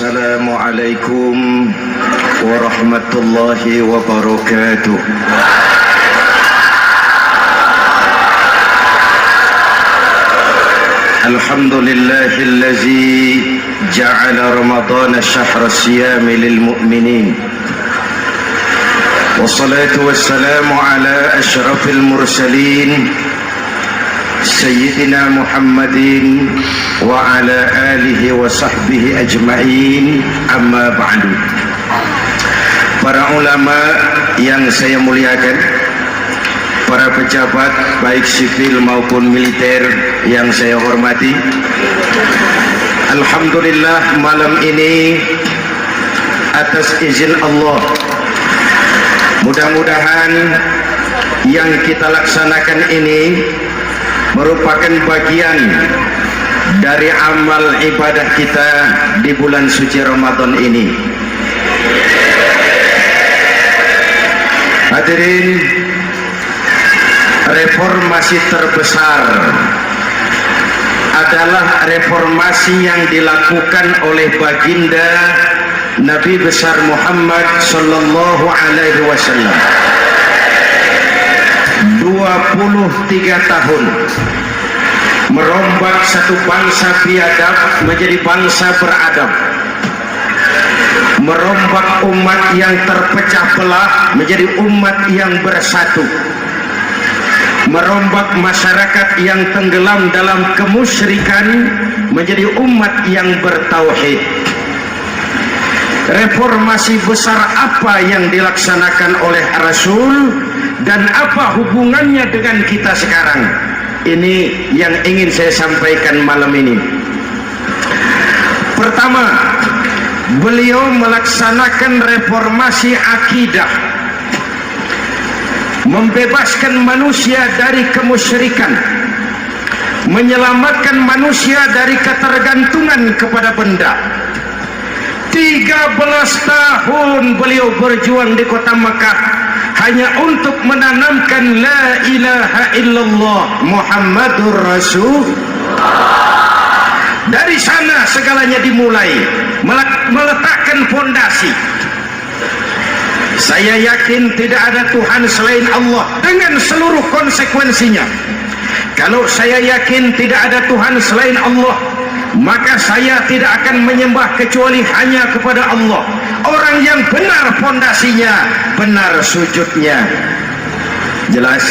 Assalamualaikum warahmatullahi wabarakatuh. Alhamdulillahillazi ja'ala Ramadana syahra siyami lil mu'minin. Wassalatu wassalamu ala asyrafil mursalin Sayyidina Muhammadin wa ala alihi wa sahbihi ajma'in, amma ba'du. Para ulama yang saya muliakan, para pejabat baik sipil maupun militer yang saya hormati, alhamdulillah malam ini atas izin Allah, mudah-mudahan yang kita laksanakan ini merupakan bagian dari amal ibadah kita di bulan suci Ramadan ini. Hadirin, reformasi terbesar adalah reformasi yang dilakukan oleh baginda Nabi besar Muhammad sallallahu alaihi wasallam. 23 tahun merombak satu bangsa biadab menjadi bangsa beradab, merombak umat yang terpecah belah menjadi umat yang bersatu, merombak masyarakat yang tenggelam dalam kemusyrikan menjadi umat yang bertauhid. Reformasi besar apa yang dilaksanakan oleh Rasul dan apa hubungannya dengan kita sekarang? Ini yang ingin saya sampaikan malam ini. Pertama, beliau melaksanakan reformasi akidah, membebaskan manusia dari kemusyrikan, menyelamatkan manusia dari ketergantungan kepada benda. 13 tahun beliau berjuang di kota Makkah hanya untuk menanamkan la ilaha illallah Muhammadur Rasul. Dari sana segalanya dimulai, meletakkan fondasi. Saya yakin tidak ada Tuhan selain Allah dengan seluruh konsekuensinya. Kalau saya yakin tidak ada Tuhan selain Allah, maka saya tidak akan menyembah kecuali hanya kepada Allah. Orang yang benar fondasinya, benar sujudnya. Jelas?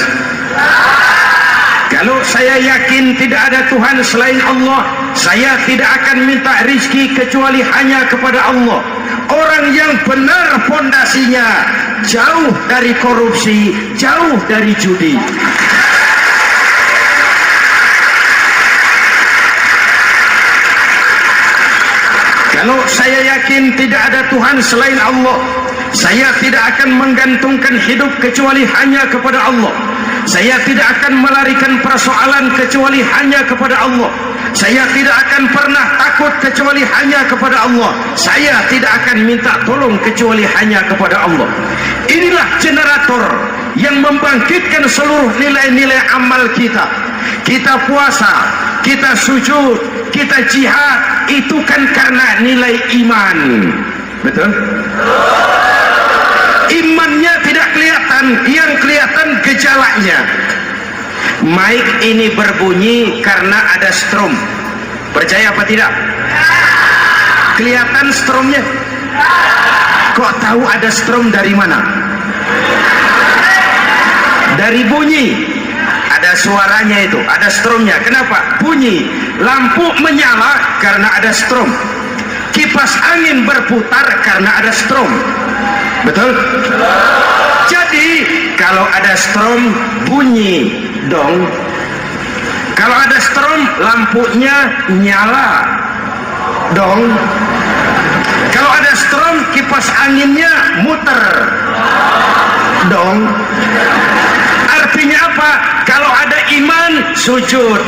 Kalau saya yakin tidak ada Tuhan selain Allah, saya tidak akan minta rizki kecuali hanya kepada Allah. Orang yang benar fondasinya, jauh dari korupsi, jauh dari judi. Kalau saya yakin tidak ada Tuhan selain Allah, saya tidak akan menggantungkan hidup kecuali hanya kepada Allah. Saya tidak akan melarikan persoalan kecuali hanya kepada Allah. Saya tidak akan pernah takut kecuali hanya kepada Allah. Saya tidak akan minta tolong kecuali hanya kepada Allah. Inilah generator yang membangkitkan seluruh nilai-nilai amal kita. Kita puasa, kita sujud, kita jihad, itu kan karena nilai iman. Betul? Imannya tidak kelihatan, yang kelihatan gejalanya. Mic ini berbunyi karena ada strom. Percaya apa tidak? Kelihatan stromnya? Kok tahu ada strom dari mana? Dari bunyi. Ada suaranya itu, ada stromnya. Kenapa? Bunyi. Lampu menyala karena ada strom. Kipas angin berputar karena ada strom. Betul? Jadi kalau ada strom bunyi dong. Kalau ada strom lampunya nyala dong. Kalau ada strom kipas anginnya muter dong. Artinya apa? Kalau ada iman sujud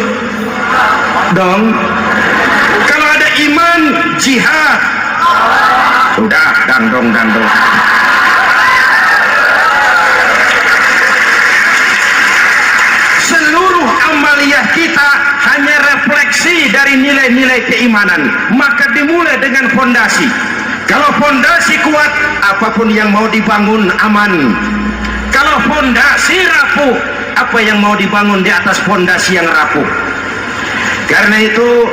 dong. Kalau ada iman jihad. Udah dandong. Seluruh amaliyah kita hanya refleksi dari nilai-nilai keimanan. Maka dimulai dengan fondasi. Kalau fondasi kuat, apapun yang mau dibangun aman. Kalau fondasi rapuh, apa yang mau dibangun di atas fondasi yang rapuh. Karena itu,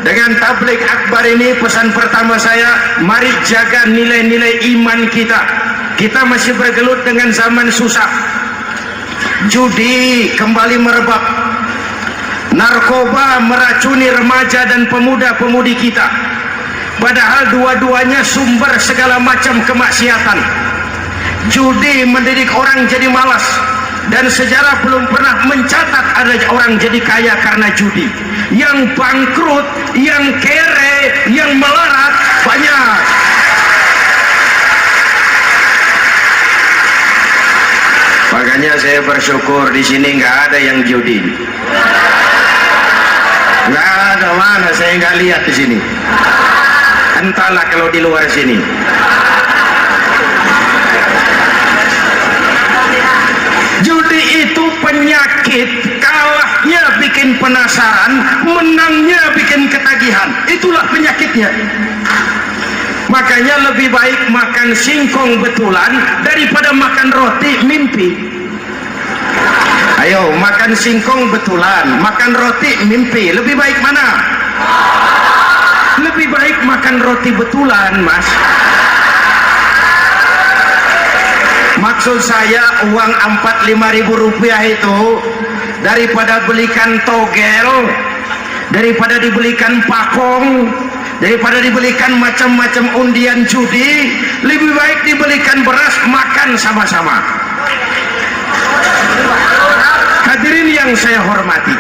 dengan tabligh akbar ini, pesan pertama saya, mari jaga nilai-nilai iman kita. Kita masih bergelut dengan zaman susah. Judi kembali merebak, narkoba meracuni remaja dan pemuda-pemudi kita, padahal dua-duanya sumber segala macam kemaksiatan. Judi mendidik orang jadi malas, dan sejarah belum pernah mencatat ada orang jadi kaya karena judi. Yang bangkrut, yang kere, yang melarat banyak. Makanya saya bersyukur di sini nggak ada yang judi. Nggak ada, mana saya nggak lihat di sini. Entahlah kalau di luar sini. Judi itu penyakit, kalahnya bikin penasaran, menangnya bikin ketagihan. Itulah penyakitnya. Makanya lebih baik makan singkong betulan daripada makan roti mimpi. Ayo, makan singkong betulan, makan roti mimpi, lebih baik mana? Lebih baik makan roti betulan, Mas. Maksud saya, uang 4-5 ribu rupiah itu daripada belikan togel, daripada dibelikan pakong, daripada dibelikan macam-macam undian judi, lebih baik dibelikan beras, makan sama-sama. Hadirin yang saya hormati,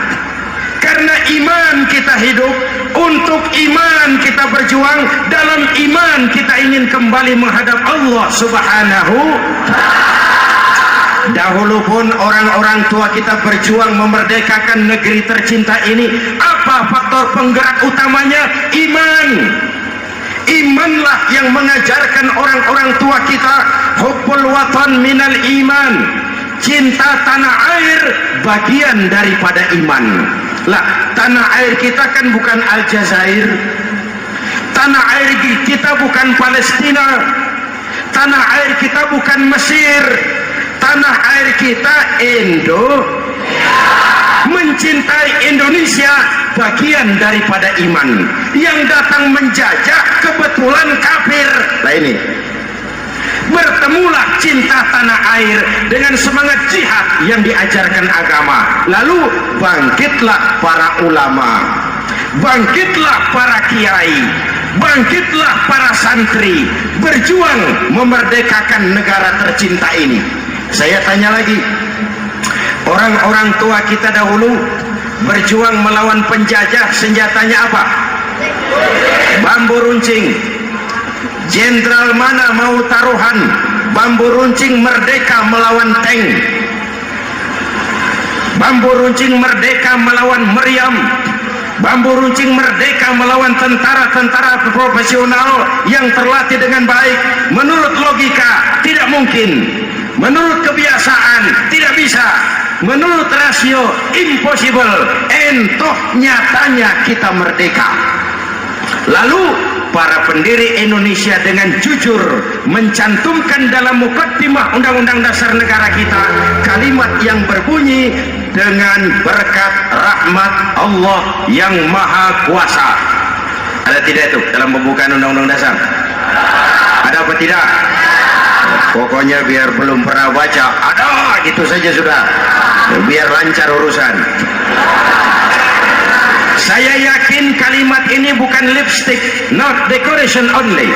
karena iman kita hidup, untuk iman kita berjuang, dalam iman kita ingin kembali menghadap Allah Subhanahu. Dahulu pun orang-orang tua kita berjuang memerdekakan negeri tercinta ini. Apa faktor penggerak utamanya? Iman. Imanlah yang mengajarkan orang-orang tua kita hubbul watan minal iman. Cinta tanah air bagian daripada iman. Lah, tanah air kita kan bukan Aljazair. Tanah air kita bukan Palestina. Tanah air kita bukan Mesir. Tanah air kita Indo. Mencintai Indonesia bagian daripada iman. Yang datang menjajah kebetulan kafir. Nah ini, bertemulah cinta tanah air dengan semangat jihad yang diajarkan agama. Lalu bangkitlah para ulama, bangkitlah para kiai, bangkitlah para santri, berjuang memerdekakan negara tercinta ini. Saya tanya lagi, orang-orang tua kita dahulu berjuang melawan penjajah, senjatanya apa? Bambu runcing. Jenderal mana mau taruhan? Bambu runcing merdeka melawan tank. Bambu runcing merdeka melawan meriam. Bambu runcing merdeka melawan tentara-tentara profesional yang terlatih dengan baik. Menurut logika tidak mungkin, menurut kebiasaan tidak bisa, menurut rasio impossible. Entoh nyatanya kita merdeka. Lalu para pendiri Indonesia dengan jujur mencantumkan dalam mukaddimah Undang-Undang Dasar Negara kita kalimat yang berbunyi, dengan berkat rahmat Allah yang Maha Kuasa. Ada tidak itu dalam pembukaan Undang-Undang Dasar? Ada apa tidak? Pokoknya biar belum pernah baca, ada gitu saja sudah, biar lancar urusan. Saya yakin kalimat ini bukan lipstick, not decoration only.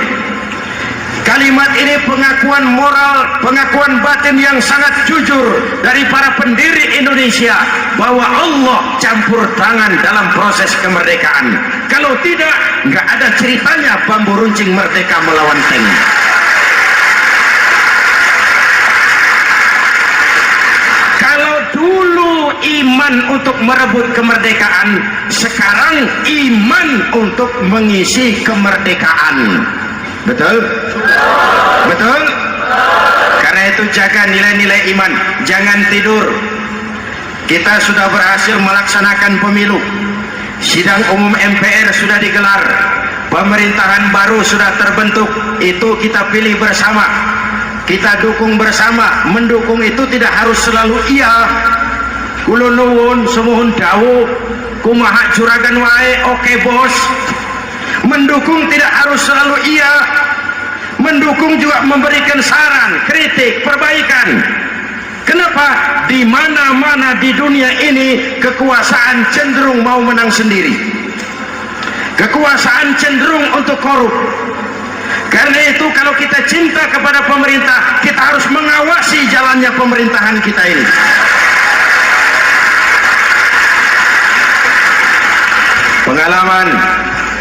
Kalimat ini pengakuan moral, pengakuan batin yang sangat jujur dari para pendiri Indonesia bahwa Allah campur tangan dalam proses kemerdekaan. Kalau tidak, nggak ada ceritanya bambu runcing merdeka melawan tank. Kalau dulu iman untuk merebut kemerdekaan, sekarang iman untuk mengisi kemerdekaan. Betul? Betul? Karena itu jaga nilai-nilai iman, jangan tidur. Kita sudah berhasil melaksanakan pemilu. Sidang umum MPR sudah digelar. pemerintahan baru sudah terbentuk, itu kita pilih bersama, kita dukung bersama. Mendukung itu tidak harus selalu iya. Kula nuwun semohon dawuh kumaha juragan wae oke bos. Mendukung tidak harus selalu iya. Mendukung juga memberikan saran, kritik, perbaikan. Kenapa? Di mana-mana di dunia ini kekuasaan cenderung mau menang sendiri. Kekuasaan cenderung untuk korup. Karena itu kalau kita cinta kepada pemerintah, kita harus mengawasi jalannya pemerintahan kita ini. Pengalaman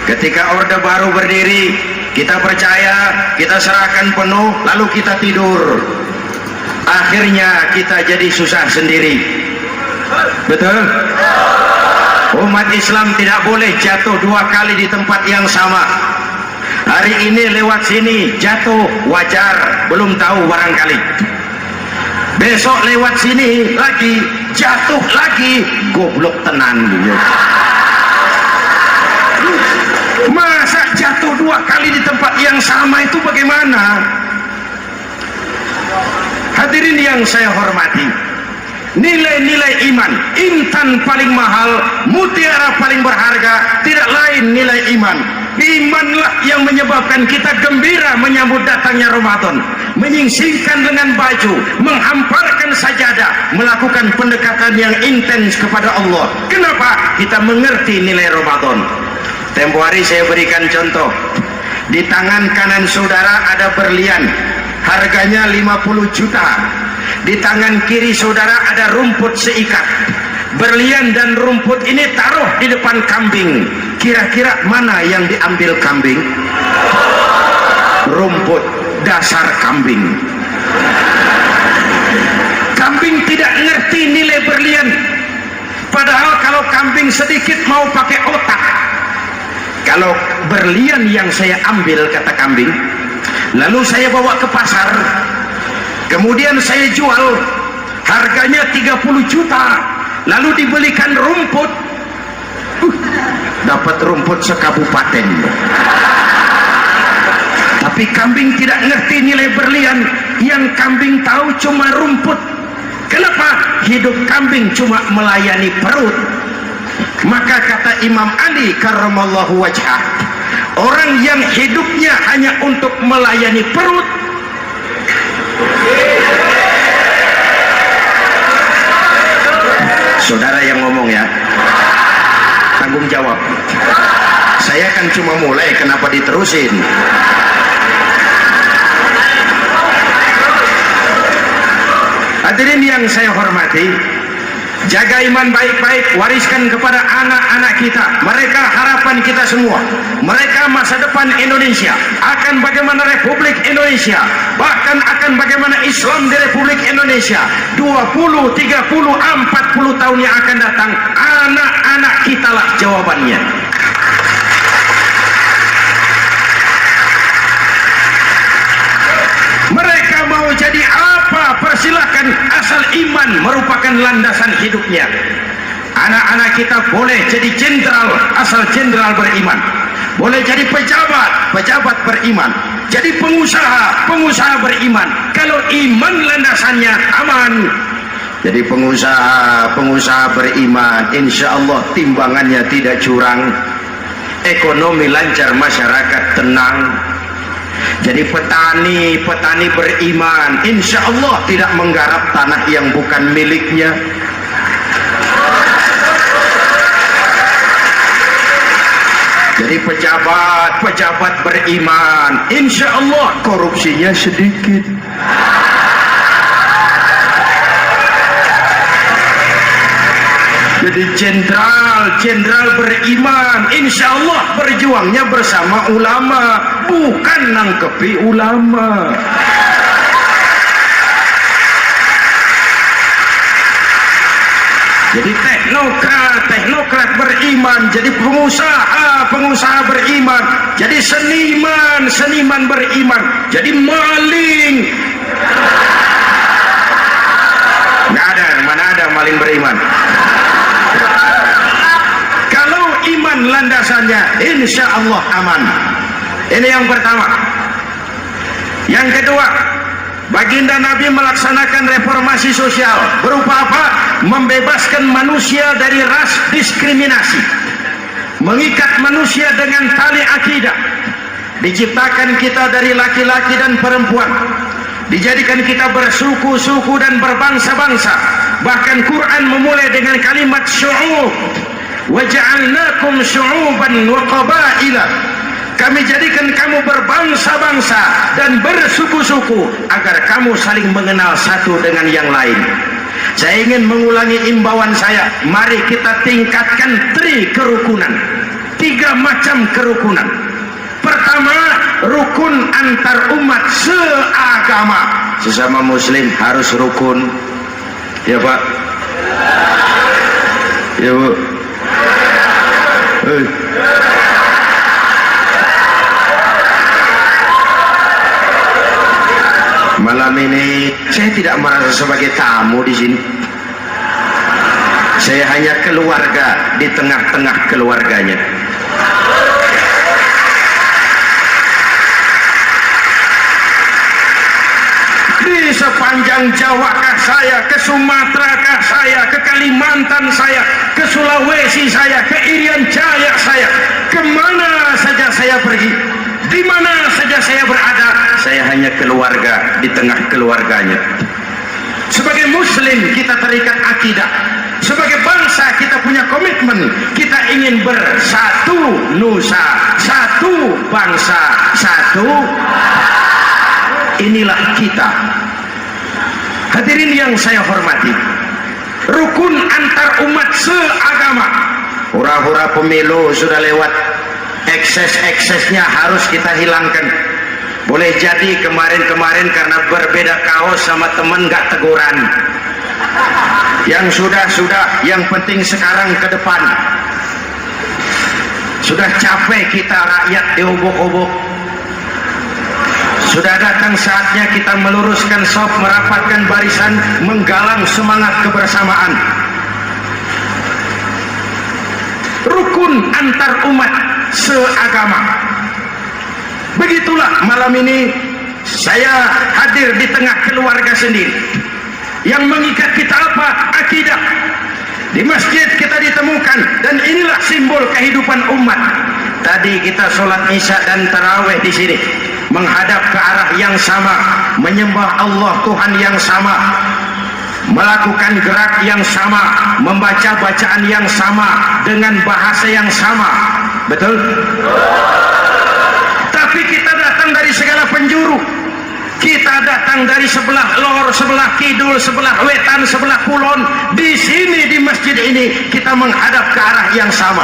ketika Orde Baru berdiri, kita percaya, kita serahkan penuh, lalu kita tidur. Akhirnya kita jadi susah sendiri. Betul? Umat Islam tidak boleh jatuh dua kali di tempat yang sama. Hari ini lewat sini jatuh wajar, belum tahu barangkali. Besok lewat sini lagi jatuh lagi, goblok tenan gitu. Masa jatuh dua kali di tempat yang sama itu bagaimana? Hadirin yang saya hormati, nilai-nilai iman, intan paling mahal, mutiara paling berharga, tidak lain nilai iman. Imanlah yang menyebabkan kita gembira menyambut datangnya Ramadan, menyingsingkan lengan baju, menghamparkan sajadah, melakukan pendekatan yang intens kepada Allah. Kenapa? Kita mengerti nilai Ramadan. Tempo hari saya berikan contoh. Di tangan kanan saudara ada berlian, harganya 50 juta. Di tangan kiri saudara ada rumput seikat. Berlian dan rumput ini taruh di depan kambing. Kira-kira mana yang diambil kambing? Rumput, dasar kambing. Kambing tidak ngerti nilai berlian. Padahal kalau kambing sedikit mau pakai otak. Kalau berlian yang saya ambil, kata kambing, lalu saya bawa ke pasar, kemudian saya jual, harganya 30 juta, lalu dibelikan rumput, dapat rumput sekabupaten. Tapi kambing tidak ngerti nilai berlian, yang kambing tahu cuma rumput. Kenapa? Hidup kambing cuma melayani perut. Maka kata Imam Ali karramallahu wajhah, orang yang hidupnya hanya untuk melayani perut, saudara yang ngomong ya, tanggung jawab. Saya kan cuma mulai, kenapa diterusin? Hadirin yang saya hormati, jaga iman baik-baik, wariskan kepada anak-anak kita. Mereka harapan kita semua. Mereka masa depan Indonesia. Akan bagaimana Republik Indonesia, bahkan akan bagaimana Islam di Republik Indonesia 20, 30, 40 tahun yang akan datang. Anak-anak kita lah jawabannya. Mereka mau jadi apa? Persilahkan, asal iman merupakan landasan hidupnya. Anak-anak kita boleh jadi jenderal, asal jenderal beriman. Boleh jadi pejabat, pejabat beriman. Jadi pengusaha, pengusaha beriman. Kalau iman landasannya aman. Jadi pengusaha, pengusaha beriman, insya Allah timbangannya tidak curang, ekonomi lancar, masyarakat tenang. Jadi petani, petani beriman, insya Allah tidak menggarap tanah yang bukan miliknya. Jadi pejabat, pejabat beriman, insya Allah korupsinya sedikit. Jadi jenderal, jenderal beriman, insya Allah berjuangnya bersama ulama, bukan nangkepi ulama. Jadi teknokrat, teknokrat beriman. Jadi pengusaha, pengusaha beriman. Jadi seniman, seniman beriman. Jadi maling. Nggak ada, mana ada maling beriman. Kalau iman landasannya, insya Allah aman. Ini yang pertama. Yang kedua, baginda Nabi melaksanakan reformasi sosial. Berupa apa? Membebaskan manusia dari ras diskriminasi, mengikat manusia dengan tali akidah. Diciptakan kita dari laki-laki dan perempuan, dijadikan kita bersuku-suku dan berbangsa-bangsa. Bahkan Quran memulai dengan kalimat syu'ub, wa ja'alnakum syu'uban wa qabaila. Kami jadikan kamu berbangsa-bangsa dan bersuku-suku agar kamu saling mengenal satu dengan yang lain. Saya ingin mengulangi imbauan saya, mari kita tingkatkan kerukunan. 3 macam kerukunan. Pertama, rukun antar umat seagama. Sesama muslim harus rukun. Ya Pak? Ya Bu? Malam ini saya tidak merasa sebagai tamu di sini. Saya hanya keluarga di tengah-tengah keluarganya. Di sepanjang Jawakah saya, ke Sumatera saya, ke Kalimantan saya, ke Sulawesi saya, ke Irian Jaya saya, kemana saja saya pergi, di mana saja saya berada, saya hanya keluarga di tengah keluarganya. Sebagai muslim kita terikat akidah. Sebagai bangsa kita punya komitmen. Kita ingin bersatu nusa, satu bangsa, satu. Inilah kita. Hadirin yang saya hormati, rukun antar umat seagama. Hura-hura pemilu sudah lewat, ekses-eksesnya harus kita hilangkan. Boleh jadi kemarin-kemarin karena berbeda kaos sama teman gak teguran. Yang sudah-sudah, yang penting sekarang ke depan. Sudah capek kita rakyat diobok-obok. Sudah datang saatnya kita meluruskan saf, merapatkan barisan, menggalang semangat kebersamaan. Rukun antar umat seagama. Begitulah malam ini saya hadir di tengah keluarga sendiri. Yang mengikat kita apa? Akidah. Di masjid kita ditemukan, dan inilah simbol kehidupan umat. Tadi kita sholat isya dan tarawih di sini, menghadap ke arah yang sama, menyembah Allah Tuhan yang sama, melakukan gerak yang sama, membaca bacaan yang sama, dengan bahasa yang sama. Betul? Tapi kita datang dari segala penjuru. Kita datang dari sebelah lor, sebelah kidul, sebelah wetan, sebelah kulon. Di sini di masjid ini kita menghadap ke arah yang sama.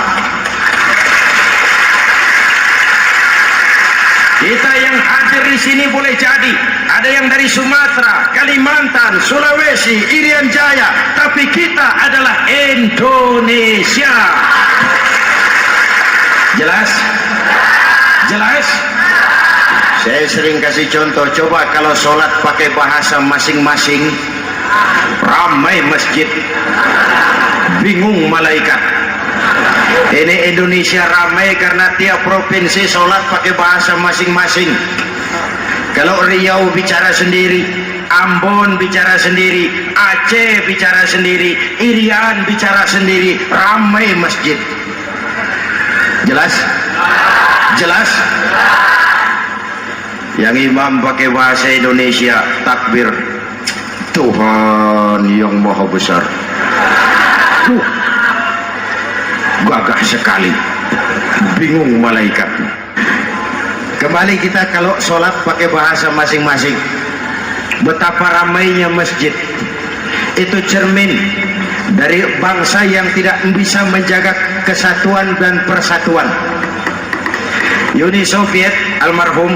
Kita yang hadir di sini boleh jadi ada yang dari Sumatera, Kalimantan, Sulawesi, Irian Jaya, tapi kita adalah Indonesia. Jelas? Jelas? Saya sering kasih contoh, coba kalau sholat pakai bahasa masing-masing, ramai masjid, bingung malaikat. Ini Indonesia ramai karena tiap provinsi sholat pakai bahasa masing-masing. Kalau Riau bicara sendiri, Ambon bicara sendiri, Aceh bicara sendiri, Irian bicara sendiri, ramai masjid. Jelas? Jelas? Yang imam pakai bahasa Indonesia, takbir, Tuhan yang maha besar. Gagah sekali, bingung malaikat. Kembali kita kalau sholat pakai bahasa masing-masing. Betapa ramainya masjid. Itu cermin dari bangsa yang tidak bisa menjaga kesatuan dan persatuan. Uni Soviet almarhum,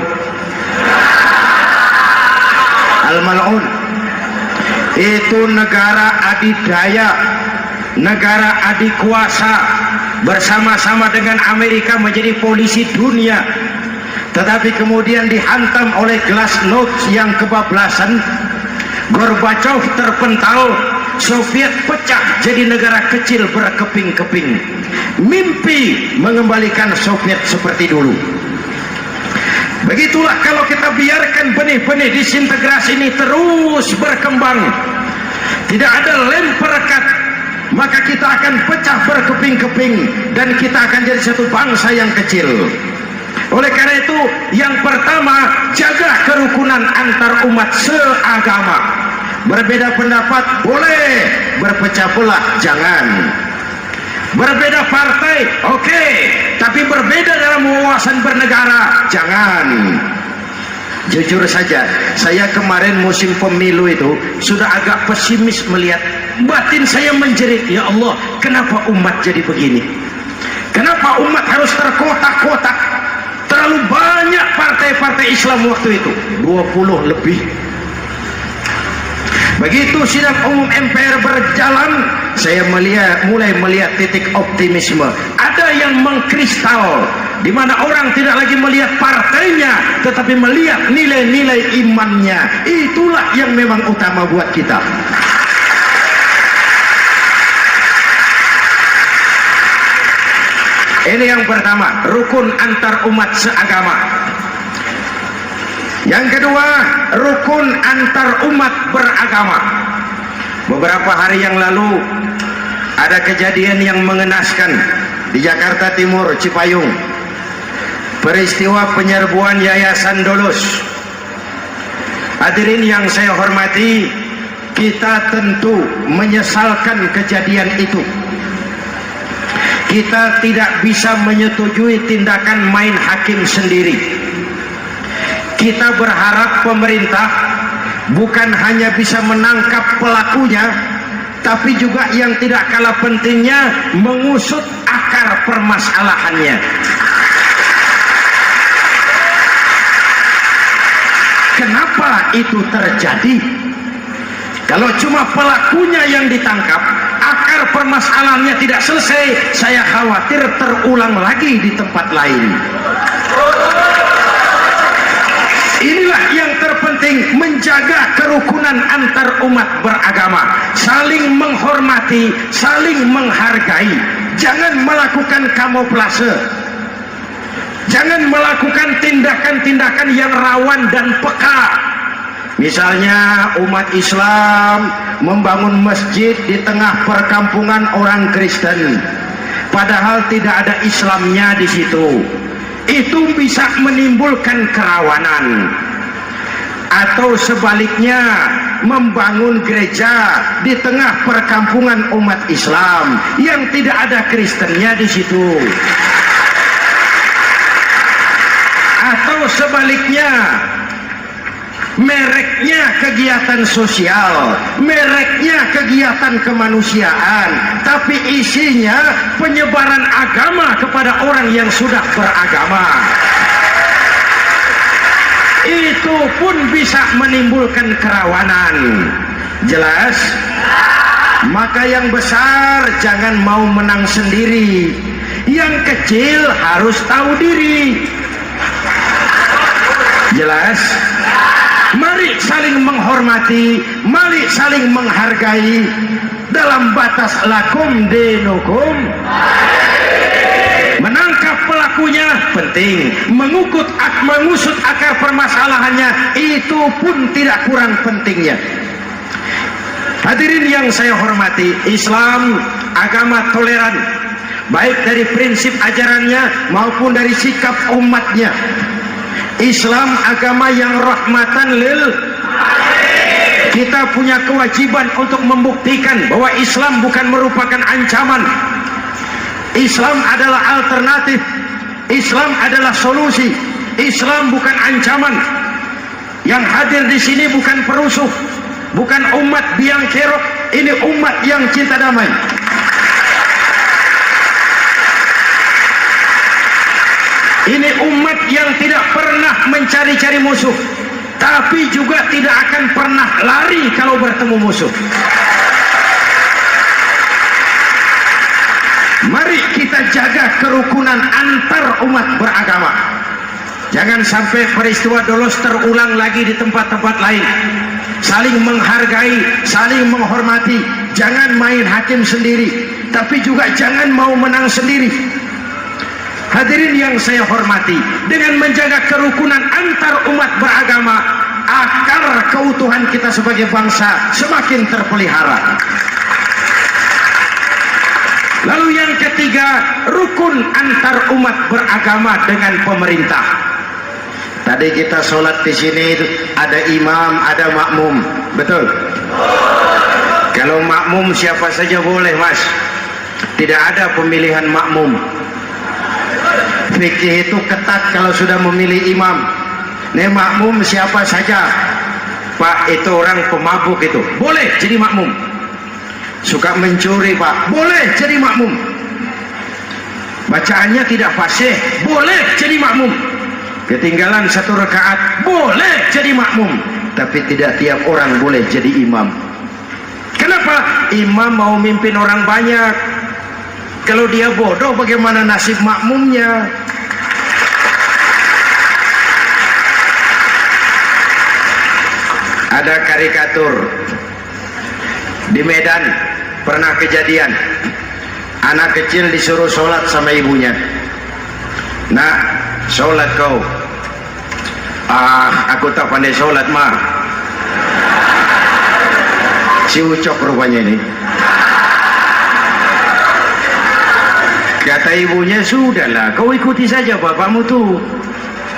al-mal'un, itu negara adidaya, negara adikuasa, bersama-sama dengan Amerika menjadi polisi dunia. Tetapi kemudian dihantam oleh glasnost yang kebablasan. Gorbachev terpental, Soviet pecah jadi negara kecil berkeping-keping. Mimpi mengembalikan Soviet seperti dulu. Begitulah kalau kita biarkan benih-benih disintegrasi ini terus berkembang, tidak ada lem perekat, maka kita akan pecah berkeping-keping dan kita akan jadi satu bangsa yang kecil. Oleh karena itu, yang pertama, jaga kerukunan antar umat seagama. Berbeda pendapat boleh, berpecah belah jangan. Berbeda partai oke, tapi berbeda dalam wawasan bernegara jangan. Jujur saja, saya kemarin musim pemilu itu sudah agak pesimis melihat, batin saya menjerit, ya Allah, kenapa umat jadi begini? Kenapa umat harus terkotak-kotak? Terlalu banyak partai-partai Islam waktu itu, 20 lebih. Begitu sidang umum MPR berjalan, saya mulai melihat titik optimisme. Ada yang mengkristal, di mana orang tidak lagi melihat partainya, tetapi melihat nilai-nilai imannya. Itulah yang memang utama buat kita. Ini yang pertama, rukun antar umat seagama. Yang kedua, rukun antar umat beragama. Beberapa hari yang lalu ada kejadian yang mengenaskan di Jakarta Timur, Cipayung. Peristiwa penyerbuan Yayasan Dolus. Hadirin yang saya hormati, kita tentu menyesalkan kejadian itu. Kita tidak bisa menyetujui tindakan main hakim sendiri. Kita berharap pemerintah bukan hanya bisa menangkap pelakunya, tapi juga yang tidak kalah pentingnya mengusut akar permasalahannya. Kenapa itu terjadi? Kalau cuma pelakunya yang ditangkap, akar permasalahannya tidak selesai, saya khawatir terulang lagi di tempat lain. Inilah yang terpenting, menjaga kerukunan antar umat beragama, saling menghormati, saling menghargai. Jangan melakukan kamuflase, jangan melakukan tindakan-tindakan yang rawan dan peka. Misalnya umat Islam membangun masjid di tengah perkampungan orang Kristen, padahal tidak ada Islamnya di situ. Itu bisa menimbulkan kerawanan. Atau sebaliknya, membangun gereja di tengah perkampungan umat Islam yang tidak ada Kristennya di situ. Atau sebaliknya, mereknya kegiatan sosial, mereknya kegiatan kemanusiaan, tapi isinya penyebaran agama kepada orang yang sudah beragama. Itu pun bisa menimbulkan kerawanan. Jelas? Maka yang besar jangan mau menang sendiri, yang kecil harus tahu diri. Jelas? Mari saling menghormati, mari saling menghargai dalam batas lakum dinukum. Menangkap pelakunya penting, mengusut akar permasalahannya itu pun tidak kurang pentingnya. Hadirin yang saya hormati, Islam agama toleran, baik dari prinsip ajarannya maupun dari sikap umatnya. Islam agama yang rahmatan lil. Kita punya kewajiban untuk membuktikan bahwa Islam bukan merupakan ancaman. Islam adalah alternatif. Islam adalah solusi. Islam bukan ancaman. Yang hadir di sini bukan perusuh, bukan umat biang kerok. Ini umat yang cinta damai. Ini umat yang tidak pernah mencari-cari musuh, tapi juga tidak akan pernah lari kalau bertemu musuh. Mari kita jaga kerukunan antar umat beragama. Jangan sampai peristiwa Dolus terulang lagi di tempat-tempat lain. Saling menghargai, saling menghormati. jangan main hakim sendiri, tapi juga jangan mau menang sendiri. Hadirin yang saya hormati, dengan menjaga kerukunan antar umat beragama, akar keutuhan kita sebagai bangsa semakin terpelihara. Lalu yang ketiga, rukun antar umat beragama dengan pemerintah. Tadi kita sholat di sini itu ada imam, ada makmum, betul? Kalau makmum siapa saja boleh, Mas. Tidak ada pemilihan makmum. Fikih itu ketat kalau sudah memilih imam. Nih makmum siapa saja. Pak, itu orang pemabuk itu, boleh jadi makmum. Suka mencuri, Pak, boleh jadi makmum. Bacaannya tidak fasih, boleh jadi makmum. Ketinggalan 1 rakaat, boleh jadi makmum. Tapi tidak tiap orang boleh jadi imam. Kenapa? Imam mau mimpin orang banyak. Kalau dia bodoh, bagaimana nasib makmumnya? Ada karikatur di Medan, pernah kejadian anak kecil disuruh sholat sama ibunya. Nak, sholat kau. Aku tak pandai sholat, mah. Si Ucok rupanya ini. Kata ibunya, sudahlah, kau ikuti saja bapakmu tuh.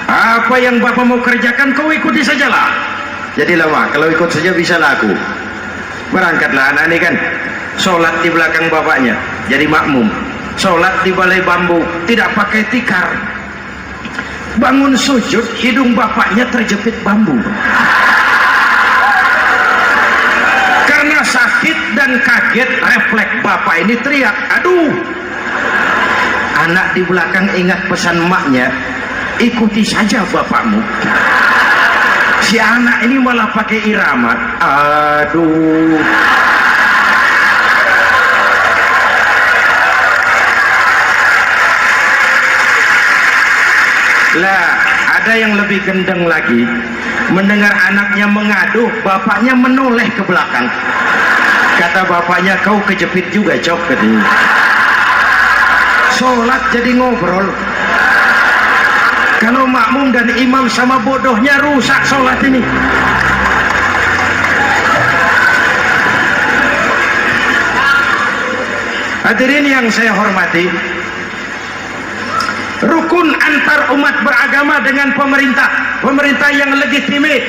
Apa yang bapak mau kerjakan, kau ikuti sajalah. Jadi lama, kalau ikut saja bisa laku. Berangkatlah anak ini kan, sholat di belakang bapaknya, jadi makmum. Sholat di balai bambu, tidak pakai tikar. Bangun sujud, hidung bapaknya terjepit bambu. Karena sakit dan kaget, refleks bapak ini teriak, aduh. Anak di belakang ingat pesan maknya, ikuti saja bapakmu. Si anak ini malah pakai irama, aduh. Lah, ada yang lebih gendeng lagi. Mendengar anaknya mengadu, bapaknya menoleh ke belakang. Kata bapaknya, kau kejepit juga, Cok, katanya. Sholat jadi ngobrol. Kalau makmum dan imam sama bodohnya, rusak sholat ini. Hadirin yang saya hormati, rukun antar umat beragama dengan pemerintah, pemerintah yang legitimate,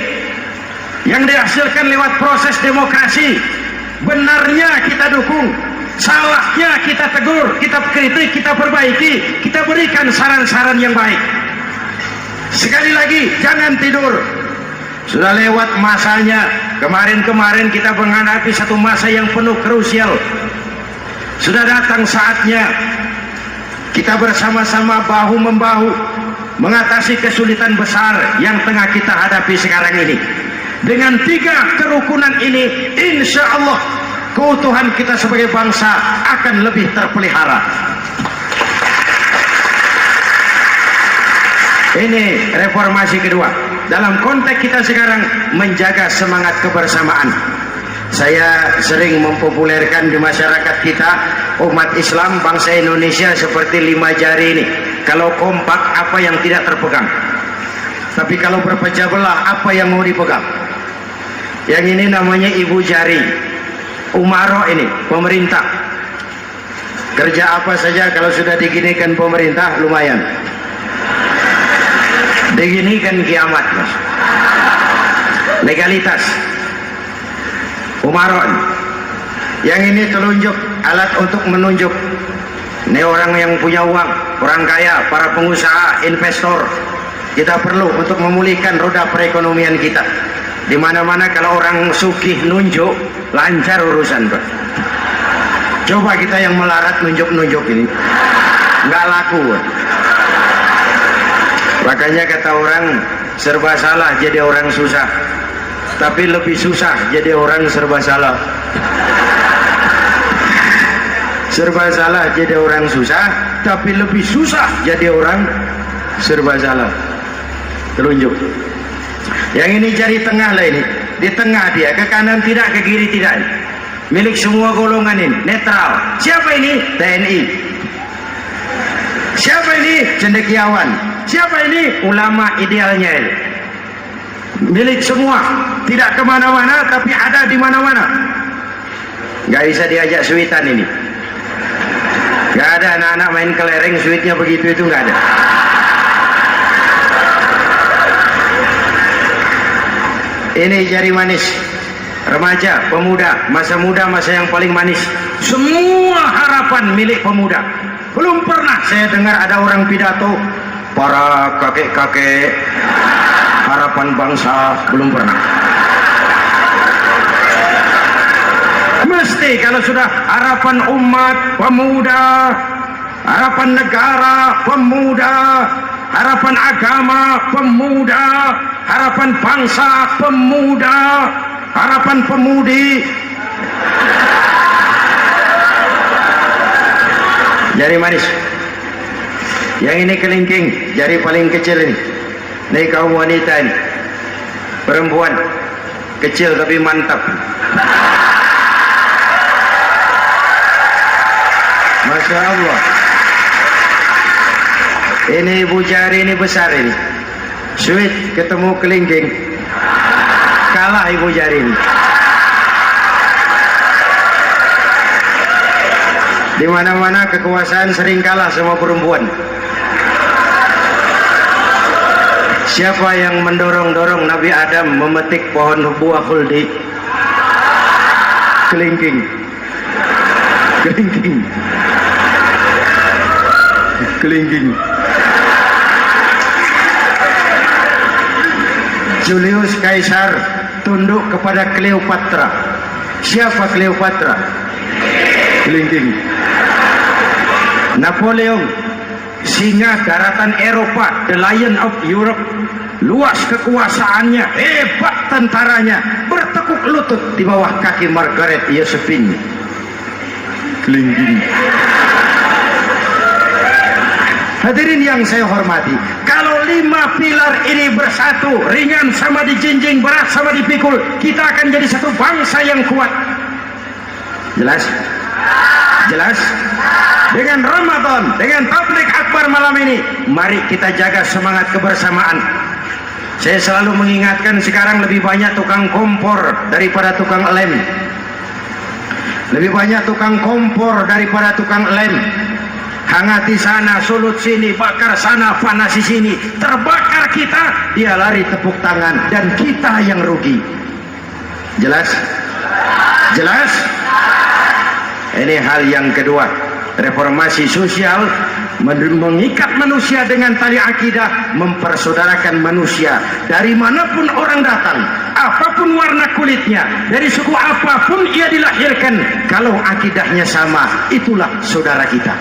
yang dihasilkan lewat proses demokrasi. Benarnya kita dukung, salahnya kita tegur, kita kritik, kita perbaiki, kita berikan saran-saran yang baik. Sekali lagi, jangan tidur. Sudah lewat masanya. Kemarin-kemarin kita menghadapi satu masa yang penuh krusial. Sudah datang saatnya kita bersama-sama bahu-membahu mengatasi kesulitan besar yang tengah kita hadapi sekarang ini. Dengan 3 kerukunan ini, insya Allah keutuhan kita sebagai bangsa akan lebih terpelihara. Ini reformasi kedua. Dalam konteks kita sekarang menjaga semangat kebersamaan. Saya sering mempopulerkan di masyarakat kita, umat Islam bangsa Indonesia seperti 5 jari ini. Kalau kompak, apa yang tidak terpegang. Tapi kalau berpecah belah, apa yang mau dipegang. Yang ini namanya ibu jari. Umaro ini, pemerintah. Kerja apa saja kalau sudah diginikan pemerintah, lumayan. Diginikan kiamat, Mas. Legalitas. Umaron. Yang ini telunjuk, alat untuk menunjuk. Ini orang yang punya uang, orang kaya, para pengusaha, investor. Kita perlu untuk memulihkan roda perekonomian kita. Di mana-mana kalau orang sugih nunjuk, lancar urusan, Pak. Coba kita yang melarat nunjuk-nunjuk ini, nggak laku, Pak. Makanya kata orang, serba salah jadi orang susah, tapi lebih susah jadi orang serba salah. Serba salah jadi orang susah, tapi lebih susah jadi orang serba salah. Telunjuk. Yang ini jari tengah lah ini, di tengah dia, ke kanan tidak, ke kiri tidak. milik semua golongan ini, netral. Siapa ini? TNI. Siapa ini? Cendekiawan. Siapa ini? Ulama idealnya ini. Milik semua, tidak kemana-mana tapi ada di mana-mana. Gak bisa diajak suitan ini. Gak ada anak-anak main kelereng suitnya begitu, itu gak ada. Ini jari manis remaja, pemuda, masa muda, masa yang paling manis. Semua harapan milik pemuda. Belum pernah saya dengar ada orang pidato para kakek-kakek harapan bangsa, belum pernah. Mesti kalau sudah harapan umat, pemuda, harapan negara, pemuda, harapan agama, pemuda, harapan bangsa, pemuda, harapan pemudi. Jari manis. Yang ini kelingking, jari paling kecil ini. Ini kaum wanita ini. Perempuan kecil tapi mantap. Masya Allah. Ini ibu jari ini besar ini. Sweet ketemu kelingking, kalah ibu jari ini. Di mana-mana kekuasaan sering kalah sama perempuan. Siapa yang mendorong-dorong Nabi Adam memetik pohon buah khuldi? Kelingking. Kelingking. Kelingking. Julius Caesar tunduk kepada Cleopatra. Siapa Cleopatra? Kelingking. Napoleon, singa daratan Eropa, the Lion of Europe, luas kekuasaannya, hebat tentaranya, bertekuk lutut di bawah kaki Margaret Josephine. Kelingking. Hadirin yang saya hormati, kalau 5 pilar ini bersatu, ringan sama dijinjing, berat sama dipikul, kita akan jadi satu bangsa yang kuat. Jelas? Jelas? Dengan Ramadan, dengan tabligh akbar malam ini, mari kita jaga semangat kebersamaan. Saya selalu mengingatkan sekarang lebih banyak tukang kompor daripada tukang lem. Lebih banyak tukang kompor daripada tukang lem. Hangati sana, sulut sini, bakar sana, panasi sini. Terbakar kita, dia lari tepuk tangan, dan kita yang rugi. Jelas? Jelas? Ini hal yang kedua. Reformasi sosial mengikat manusia dengan tali akidah, mempersaudarakan manusia dari manapun orang datang, apapun warna kulitnya, dari suku apapun ia dilahirkan, kalau akidahnya sama, itulah saudara kita.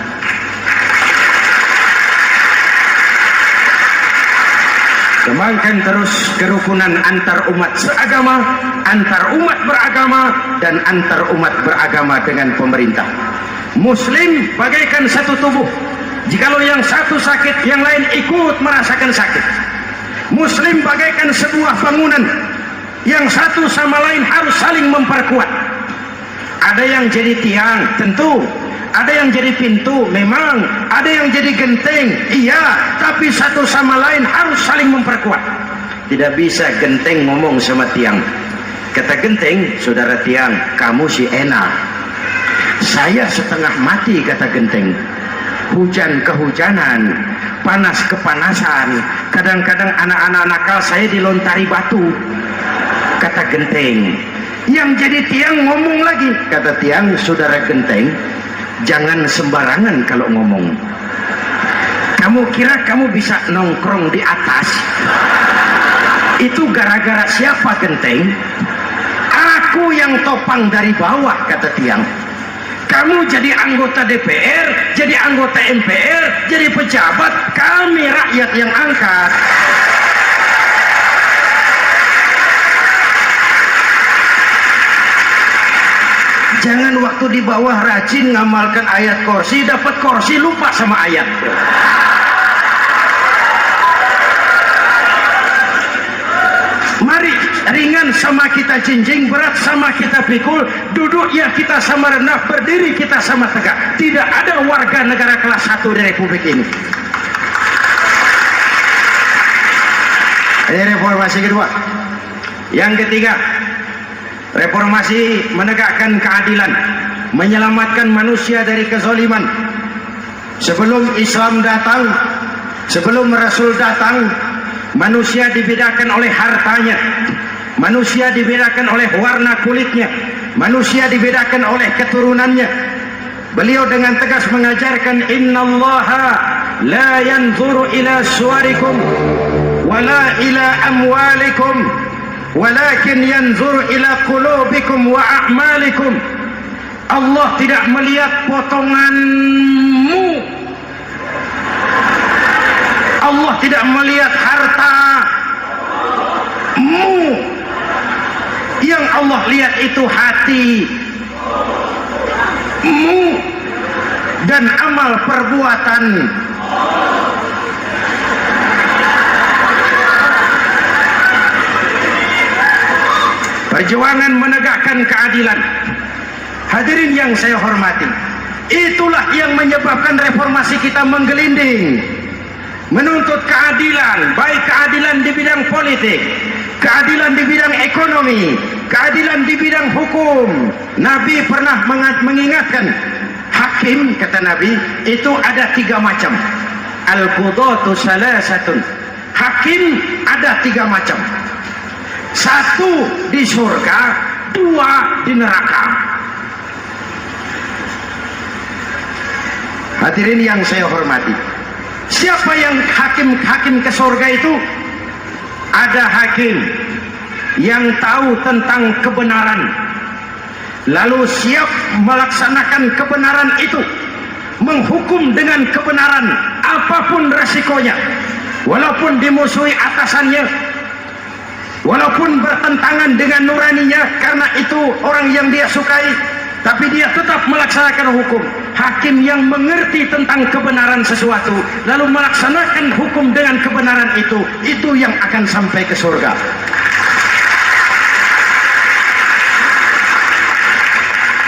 Kembangkan terus kerukunan antar umat seagama, antar umat beragama, dan antar umat beragama dengan pemerintah. Muslim bagaikan satu tubuh. Jikalau yang satu sakit, yang lain ikut merasakan sakit. Muslim bagaikan sebuah bangunan. Yang satu sama lain harus saling memperkuat. Ada yang jadi tiang, tentu. Ada yang jadi pintu, memang. Ada yang jadi genteng, iya. Tapi satu sama lain harus saling memperkuat. Tidak bisa genteng ngomong sama tiang. Kata genteng, saudara tiang, kamu si enak. Saya setengah mati, kata genteng. Hujan kehujanan, panas kepanasan, kadang-kadang anak-anak nakal saya dilontari batu, kata genteng. Yang jadi tiang ngomong lagi, kata tiang, saudara genteng, jangan sembarangan kalau ngomong. Kamu kira kamu bisa nongkrong di atas? Itu gara-gara siapa, genteng? Aku yang topang dari bawah, kata tiang. Kamu jadi anggota DPR, jadi anggota MPR, jadi pejabat, kami rakyat yang angkat. Jangan waktu di bawah rajin ngamalkan ayat kursi, dapat kursi lupa sama ayat. Mari ringan sama kita jinjing, berat sama kita pikul, duduk ya kita sama rendah, berdiri kita sama tegak. Tidak ada warga negara kelas 1 di Republik ini. Ini reformasi kedua. Yang ketiga, reformasi menegakkan keadilan, menyelamatkan manusia dari kezaliman. Sebelum Islam datang, sebelum Rasul datang, manusia dibedakan oleh hartanya, manusia dibedakan oleh warna kulitnya, manusia dibedakan oleh keturunannya. Beliau dengan tegas mengajarkan, innallaha la yanzuru ila suwarikum wala ila amwalikum walakin yanzuru ila qulubikum wa a'malikum. Allah tidak melihat potonganmu, Allah tidak melihat hartamu. Yang Allah lihat itu hatimu dan amal perbuatan. Perjuangan menegakkan keadilan. Hadirin yang saya hormati, itulah yang menyebabkan reformasi kita menggelinding, menuntut keadilan, baik keadilan di bidang politik, keadilan di bidang ekonomi, keadilan di bidang hukum. Nabi pernah mengingatkan, hakim, kata Nabi, itu ada 3 macam. Al-qudatu salasatun. Hakim ada 3 macam. 1 di surga, 2 di neraka. Hadirin yang saya hormati, siapa yang hakim ke surga itu? Ada hakim yang tahu tentang kebenaran, lalu siap melaksanakan kebenaran itu, menghukum dengan kebenaran apapun resikonya, walaupun dimusuhi atasannya, walaupun bertentangan dengan nuraninya, karena itu orang yang dia sukai, tapi dia tetap melaksanakan hukum. Hakim yang mengerti tentang kebenaran sesuatu lalu melaksanakan hukum dengan kebenaran itu yang akan sampai ke surga.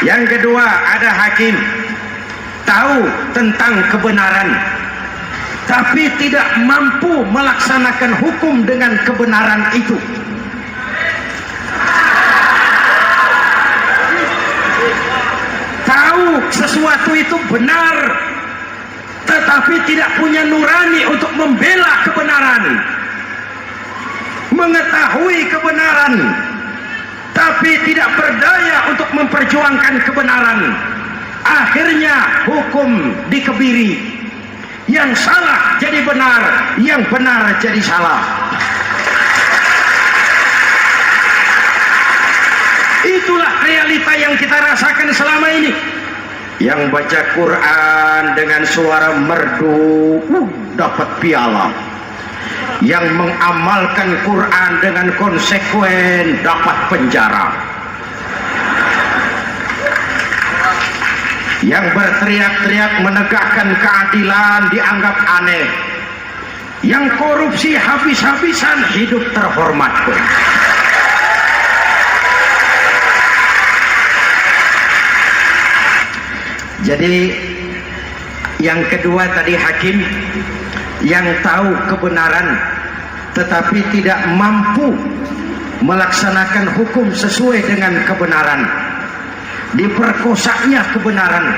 Yang kedua, ada hakim tahu tentang kebenaran tapi tidak mampu melaksanakan hukum dengan kebenaran itu. Tahu sesuatu itu benar tetapi tidak punya nurani untuk membela kebenaran, mengetahui kebenaran tapi tidak berdaya untuk memperjuangkan kebenaran. Akhirnya hukum dikebiri, yang salah jadi benar, yang benar jadi salah. Itulah realita yang kita rasakan selama ini. Yang baca Quran dengan suara merdu dapat piala, yang mengamalkan Quran dengan konsekuen dapat penjara, yang berteriak-teriak menegakkan keadilan dianggap aneh, yang korupsi habis-habisan hidup terhormat pun. Jadi yang kedua tadi hakim yang tahu kebenaran tetapi tidak mampu melaksanakan hukum sesuai dengan kebenaran, diperkosanya kebenaran,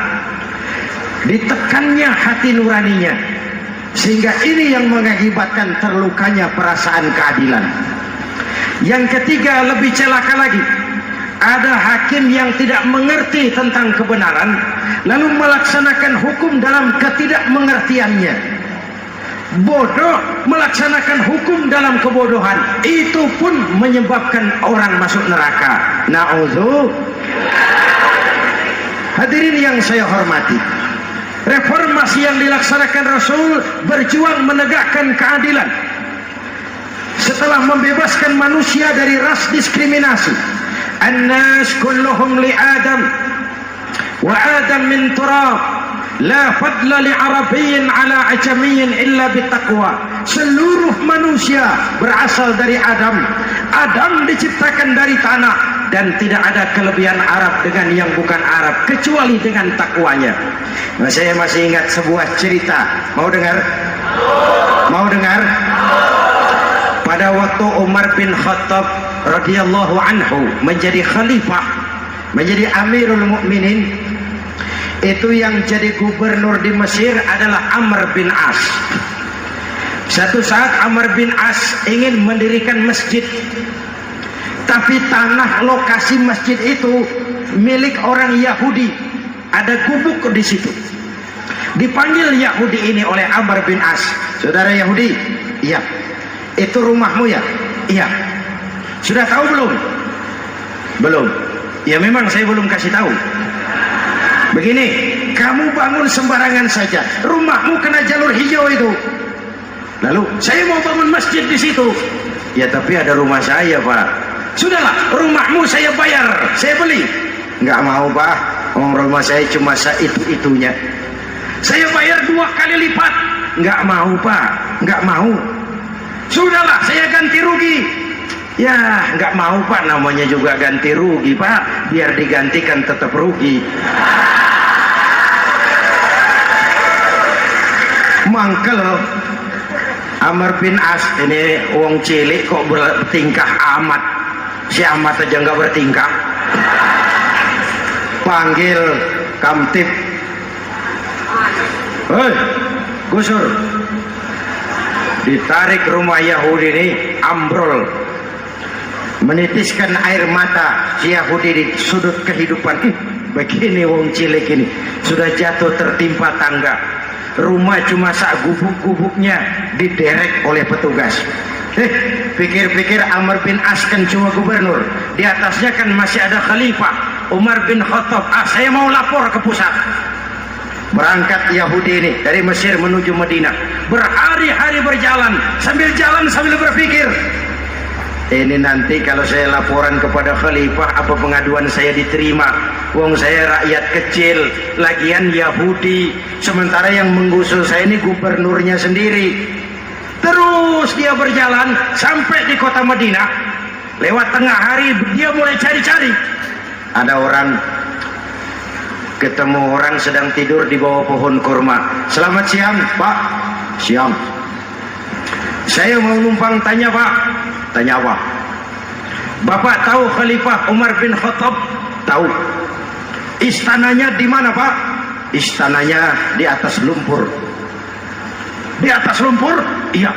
ditekannya hati nuraninya, sehingga ini yang mengakibatkan terlukanya perasaan keadilan. Yang ketiga lebih celaka lagi, ada hakim yang tidak mengerti tentang kebenaran lalu melaksanakan hukum dalam ketidakmengertiannya, bodoh melaksanakan hukum dalam kebodohan. Itu pun menyebabkan orang masuk neraka. Na'udzubillah. Hadirin yang saya hormati, reformasi yang dilaksanakan Rasul berjuang menegakkan keadilan setelah membebaskan manusia dari ras diskriminasi. An-nas kulluhum li Adam wa Adam min turab La fadla li arabiyyin ala ajamiyyin illa bitaqwa. Seluruh manusia berasal dari Adam. Adam diciptakan dari tanah, dan tidak ada kelebihan Arab dengan yang bukan Arab kecuali dengan takwanya. Nah, saya masih ingat sebuah cerita. Mau dengar? Mau dengar? Pada waktu Umar bin Khattab radhiyallahu anhu menjadi khalifah, menjadi Amirul Mukminin, itu yang jadi gubernur di Mesir adalah Amr bin As. Satu saat Amr bin As ingin mendirikan masjid, tapi tanah lokasi masjid itu milik orang Yahudi. Ada gubuk di situ. Dipanggil Yahudi ini oleh Amr bin As. Saudara Yahudi, iya. Itu rumahmu ya? Iya. Sudah tahu belum? Belum. Ya memang saya belum kasih tahu. Begini, kamu bangun sembarangan saja, rumahmu kena jalur hijau itu. Lalu saya mau bangun masjid di situ. Ya tapi ada rumah saya, Pak. Sudahlah, rumahmu saya bayar, saya beli. Nggak mau, Pak. Rumah saya cuma itu-itunya. Saya bayar 2 kali lipat. Nggak mau, Pak. Nggak mau. Sudahlah, saya ganti rugi. Ya nggak mau, Pak. Namanya juga ganti rugi, Pak. Biar digantikan tetap rugi. Mangkel Amr bin As ini wong cilik kok bertingkah amat. Si amat aja nggak bertingkah. Panggil kamtib. Hei, gusur. Ditarik rumah Yahudi ini, ambrol, menitiskan air mata si Yahudi di sudut kehidupan. Begini wong cilik ini sudah jatuh tertimpa tangga. Rumah cuma sak gubuk-gubuknya diderek oleh petugas. Pikir-pikir Amr bin As kan cuma gubernur, di atasnya kan masih ada khalifah Umar bin Khattab. Saya mau lapor ke pusat. Berangkat Yahudi ini dari Mesir menuju Madinah, berhari-hari berjalan, sambil jalan sambil berpikir, ini nanti kalau saya laporan kepada khalifah, apa pengaduan saya diterima? Wong saya rakyat kecil, lagian Yahudi, sementara yang menggusur saya ini gubernurnya sendiri. Terus dia berjalan sampai di kota Madinah. Lewat tengah hari dia mulai cari-cari. Ada orang, ketemu orang sedang tidur di bawah pohon kurma. Selamat siang, Pak. Siang. Saya mau numpang tanya, Pak. Tanya apa? Bapak tahu Khalifah Umar bin Khattab? Tahu. Istananya di mana, Pak? Istananya di atas lumpur. Di atas lumpur? Iya.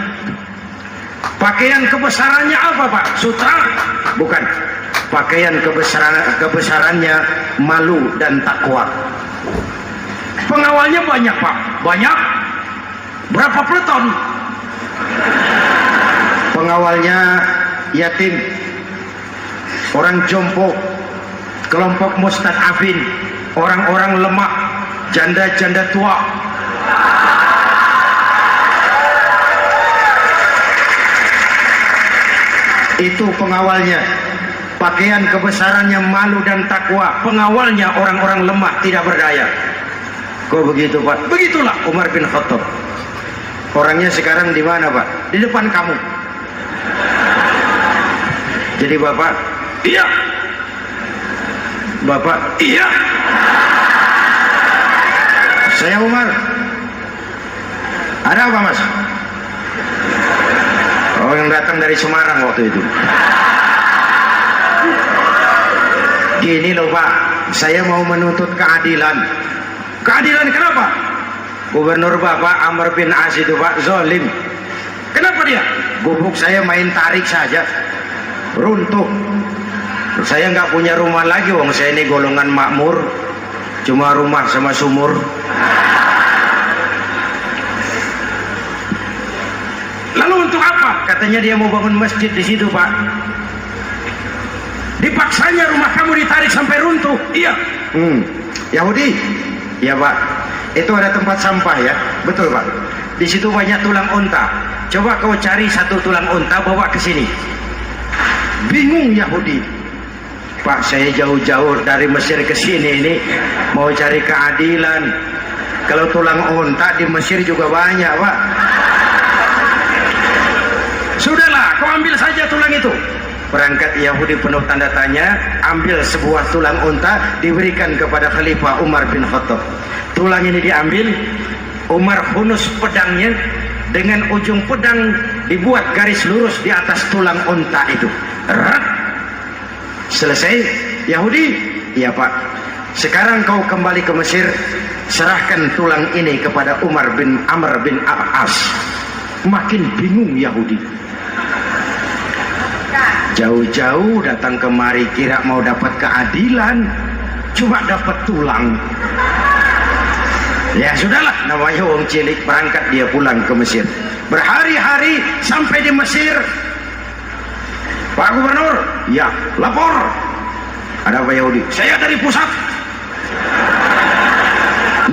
Pakaian kebesarannya apa, Pak? Sutra? Bukan. Pakaian kebesarannya malu dan takwa. Pengawalnya banyak, Pak. Banyak? Berapa peleton? Pengawalnya yatim, orang jompo, kelompok mustad'afin, orang-orang lemah, janda-janda tua. Itu pengawalnya. Pakaian kebesarannya malu dan takwa. Pengawalnya orang-orang lemah, tidak berdaya. Kok begitu, Pak? Begitulah Umar bin Khattab. Orangnya sekarang di mana, Pak? Di depan kamu. Jadi Bapak, iya. Bapak, iya. Saya Umar. Ada apa, Mas? Oh, yang datang dari Semarang waktu itu. Gini loh, Pak, saya mau menuntut keadilan. Keadilan kenapa? Gubernur Bapak Amr bin As itu, Pak, zolim. Kenapa dia? Gubuk saya main tarik saja, runtuh. Saya nggak punya rumah lagi, wong saya ini golongan makmur, cuma rumah sama sumur. Lalu untuk apa? Katanya dia mau bangun masjid di situ, Pak. Dipaksanya rumah kamu ditarik sampai runtuh. Iya. Yahudi? Ya, Pak. Itu ada tempat sampah ya. Betul, Pak. Di situ banyak tulang unta. Coba kau cari satu tulang unta bawa ke sini. Bingung Yahudi. Pak, saya jauh-jauh dari Mesir ke sini ini mau cari keadilan. Kalau tulang unta di Mesir juga banyak, Pak. Sudahlah, kau ambil saja tulang itu. Berangkat Yahudi penuh tanda tanya, ambil sebuah tulang unta, diberikan kepada Khalifah Umar bin Khattab. Tulang ini diambil, Umar hunus pedangnya, dengan ujung pedang dibuat garis lurus di atas tulang unta itu. Rat. Selesai. Yahudi, iya Pak, sekarang kau kembali ke Mesir, serahkan tulang ini kepada Umar bin Amr bin As. Makin bingung Yahudi, jauh-jauh datang kemari kira mau dapat keadilan, cuma dapat tulang. Ya sudahlah, namanya wong cilik, berangkat dia pulang ke Mesir. Berhari-hari sampai di Mesir. Pak Gubernur, ya lapor. Ada apa Yahudi? Saya dari pusat.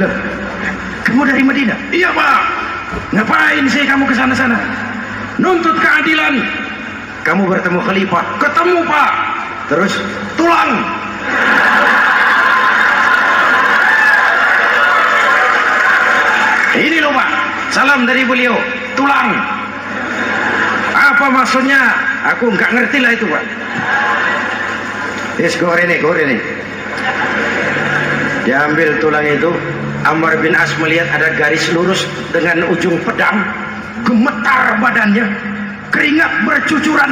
Loh, kamu dari Madinah? Iya Pak. Ngapain sih kamu ke sana-sana? Nuntut keadilan. Kamu bertemu Khalifah? Ketemu Pak. Terus tulang. Ini loh Pak, salam dari beliau, tulang. Apa maksudnya? Aku nggak ngerti lah itu Pak. Yes, goreng ini. Diambil tulang itu, Amr bin As melihat ada garis lurus dengan ujung pedang, gemetar badannya, keringat bercucuran.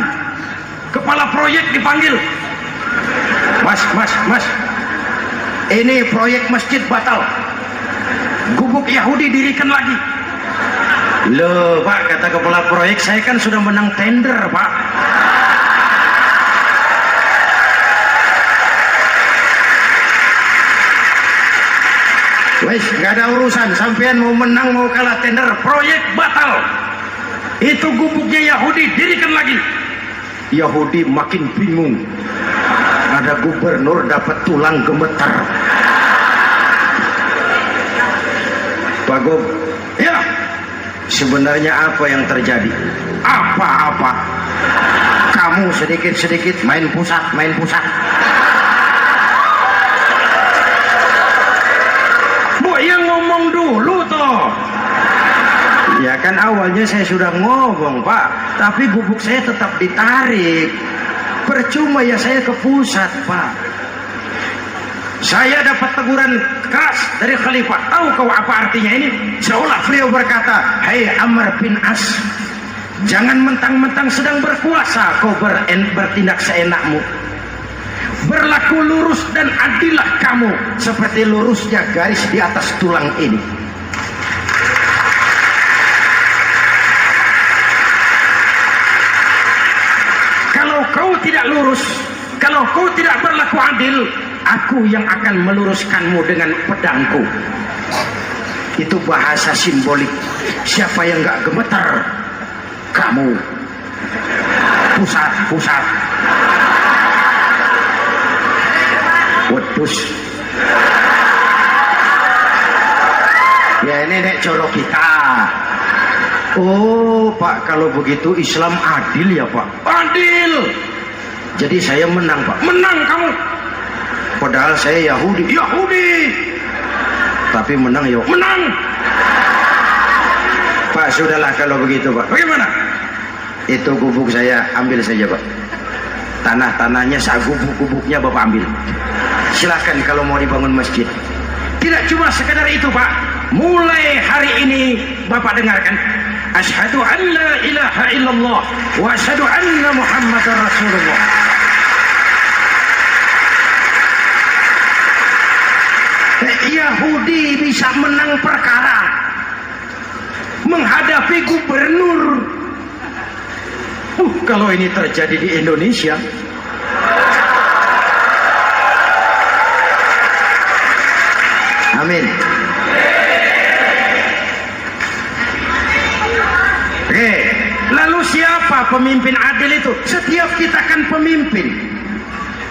Kepala proyek dipanggil. Mas, ini proyek masjid batal. Gubuk Yahudi dirikan lagi. Loh Pak, kata kepala proyek, saya kan sudah menang tender Pak. Wes, gak ada urusan, sampean mau menang mau kalah tender, proyek batal. Itu gubuknya Yahudi dirikan lagi. Yahudi makin bingung. Ada gubernur dapat tulang gemetar. Pak Gob, ya, sebenarnya apa yang terjadi? Apa-apa. Kamu sedikit-sedikit main pusat. Bu, yang ngomong dulu toh. Ya kan awalnya saya sudah ngomong Pak, tapi gubuk saya tetap ditarik. Percuma ya saya ke pusat Pak. Saya dapat teguran keras dari Khalifah. Tahu kau apa artinya ini? Seolah beliau berkata, "Hei Amr bin As, jangan mentang-mentang sedang berkuasa kau bertindak seenakmu. Berlaku lurus dan adillah kamu seperti lurusnya garis di atas tulang ini." Kalau kau tidak lurus, kalau kau tidak berlaku adil, aku yang akan meluruskanmu dengan pedangku. Itu bahasa simbolik. Siapa yang gak gemetar? Kamu. Pusat. Wedus. Ya ini nek colok kita. Oh Pak, kalau begitu Islam adil ya Pak? Adil. Jadi saya menang Pak. Menang kamu. Padahal saya Yahudi. Tapi menang ya. Menang. Pak, sudahlah kalau begitu Pak. Bagaimana? Itu gubuk saya ambil saja Pak. Tanah-tanahnya, gubuk-gubuknya Bapak ambil. Silahkan kalau mau dibangun masjid. Tidak cuma sekedar itu Pak. Mulai hari ini Bapak dengarkan. Asyhadu an la ilaha illallah wa asyhadu anna Muhammadar Rasulullah. Yahudi bisa menang perkara menghadapi gubernur. Kalau ini terjadi di Indonesia, amin. Oke, lalu siapa pemimpin adil itu? Setiap kita kan pemimpin.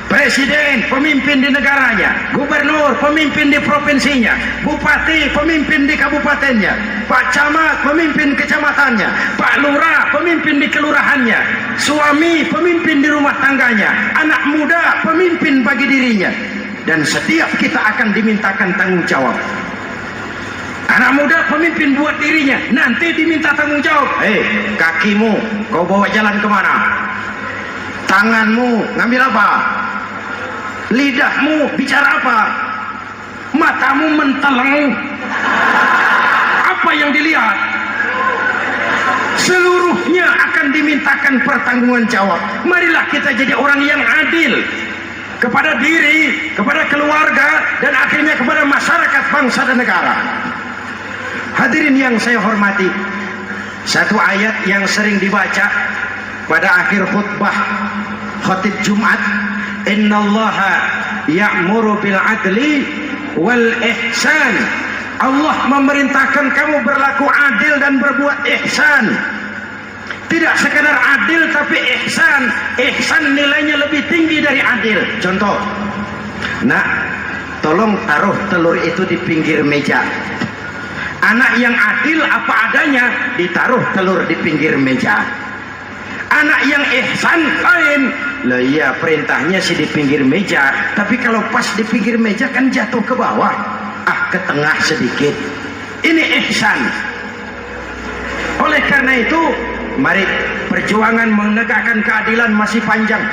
Presiden, pemimpin di negaranya. Gubernur, pemimpin di provinsinya. Bupati, pemimpin di kabupatennya. Pak Camat, pemimpin kecamatannya. Pak Lurah, pemimpin di kelurahannya. Suami, pemimpin di rumah tangganya. Anak muda, pemimpin bagi dirinya. Dan setiap kita akan dimintakan tanggung jawab. Anak muda pemimpin buat dirinya, nanti diminta tanggung jawab. Kakimu kau bawa jalan kemana? Tanganmu ngambil apa? Lidahmu bicara apa? Matamu menteleng, apa yang dilihat? Seluruhnya akan dimintakan pertanggungan jawab. Marilah kita jadi orang yang adil kepada diri, kepada keluarga, dan akhirnya kepada masyarakat, bangsa dan negara. Hadirin yang saya hormati, satu ayat yang sering dibaca pada akhir khutbah khatib Jumat, innallaha ya'muru bil adli wal ihsan. Allah memerintahkan kamu berlaku adil dan berbuat ihsan. Tidak sekadar adil tapi ihsan. Ihsan nilainya lebih tinggi dari adil. Contoh, nak, tolong taruh telur itu di pinggir meja. Anak yang adil apa adanya, ditaruh telur di pinggir meja. Anak yang ihsan lain. Lah iya, perintahnya sih di pinggir meja, tapi kalau pas di pinggir meja kan jatuh ke bawah. Ke tengah sedikit. Ini ihsan. Oleh karena itu, mari, perjuangan menegakkan keadilan masih panjang.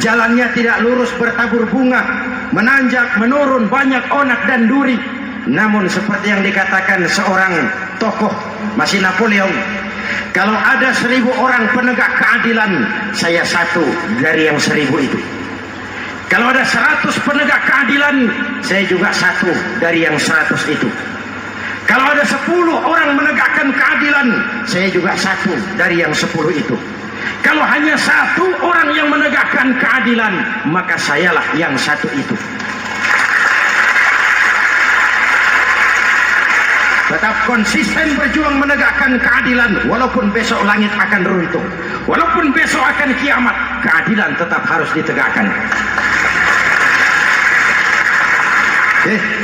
Jalannya tidak lurus bertabur bunga, menanjak, menurun, banyak onak dan duri. Namun seperti yang dikatakan seorang tokoh, masih Napoleon, kalau ada 1000 orang penegak keadilan, saya satu dari yang 1000 itu. Kalau ada 100 penegak keadilan, saya juga satu dari yang 100 itu. Kalau ada 10 orang menegakkan keadilan, saya juga satu dari yang 10 itu. Kalau hanya 1 orang yang menegakkan keadilan, maka sayalah yang 1 itu. Tetap konsisten berjuang menegakkan keadilan, walaupun besok langit akan runtuh, walaupun besok akan kiamat, keadilan tetap harus ditegakkan.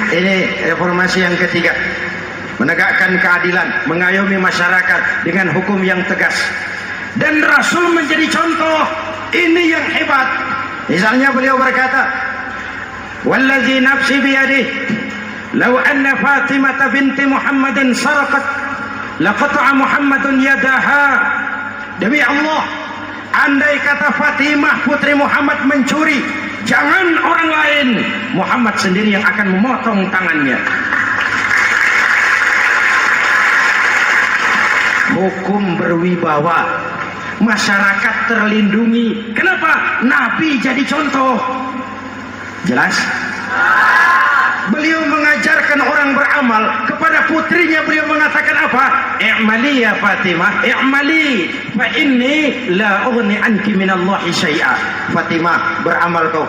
Ini reformasi yang ketiga, menegakkan keadilan, mengayomi masyarakat dengan hukum yang tegas. Dan Rasul menjadi contoh. Ini yang hebat. Misalnya beliau berkata, wallazi nafsi biyadihi law anna Fatimah binti Muhammadin sarqat laqata'a Muhammadun yadaha. Demi Allah, andai kata Fatimah putri Muhammad mencuri, jangan orang lain, Muhammad sendiri yang akan memotong tangannya. Hukum berwibawa, masyarakat terlindungi. Kenapa? Nabi jadi contoh. Jelas? Beliau mengajarkan orang beramal. Kepada putrinya beliau mengatakan apa? I'mali ya Fatimah, i'mali fa inni la ughni anki minallahi syai'a. Fatimah, beramal kau.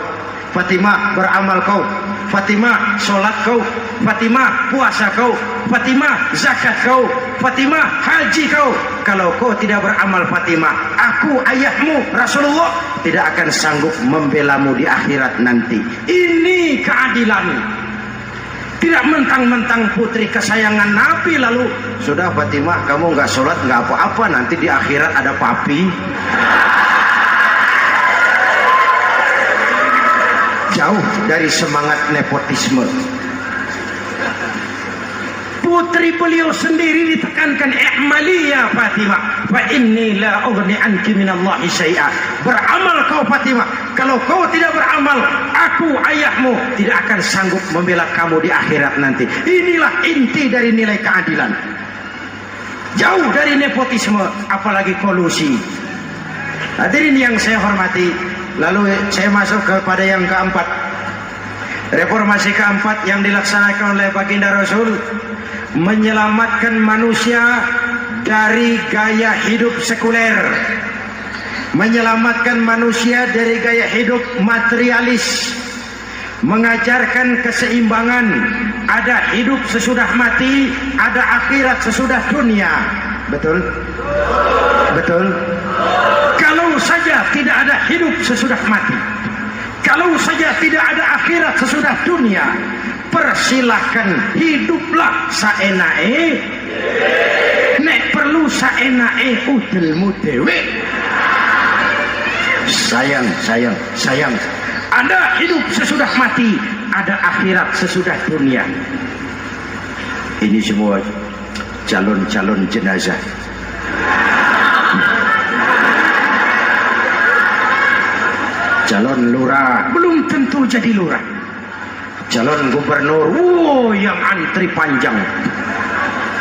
Fatimah, beramal kau. Fatimah, sholat kau. Fatimah, puasa kau. Fatimah, zakat kau. Fatimah, haji kau. Kalau kau tidak beramal Fatimah, aku ayahmu Rasulullah tidak akan sanggup membelamu di akhirat nanti. Ini keadilan. Tidak mentang-mentang putri kesayangan Nabi lalu sudah Fatimah kamu nggak sholat nggak apa-apa, nanti di akhirat ada papi. Jauh dari semangat nepotisme. Putri beliau sendiri ditekankan, i'mali ya Fatimah fa inni la ughni anki minallahi syai'a. Beramal kau Fatimah, kalau kau tidak beramal, aku ayahmu tidak akan sanggup membela kamu di akhirat nanti. Inilah inti dari nilai keadilan. Jauh dari nepotisme, apalagi kolusi. Hadirin yang saya hormati, lalu saya masuk kepada yang keempat. Reformasi keempat yang dilaksanakan oleh baginda Rasul, menyelamatkan manusia dari gaya hidup sekuler, menyelamatkan manusia dari gaya hidup materialis, mengajarkan keseimbangan. Ada hidup sesudah mati, ada akhirat sesudah dunia. Betul? Betul? Kalau saja tidak ada hidup sesudah mati, kalau saja tidak ada akhirat sesudah dunia, persilahkan hiduplah saenae, nek perlu saenae udelmu dewe. Sayang. Ada hidup sesudah mati, ada akhirat sesudah dunia. Ini semua calon-calon jenazah. Calon lurah belum tentu jadi lurah. Calon gubernur, yang antri panjang.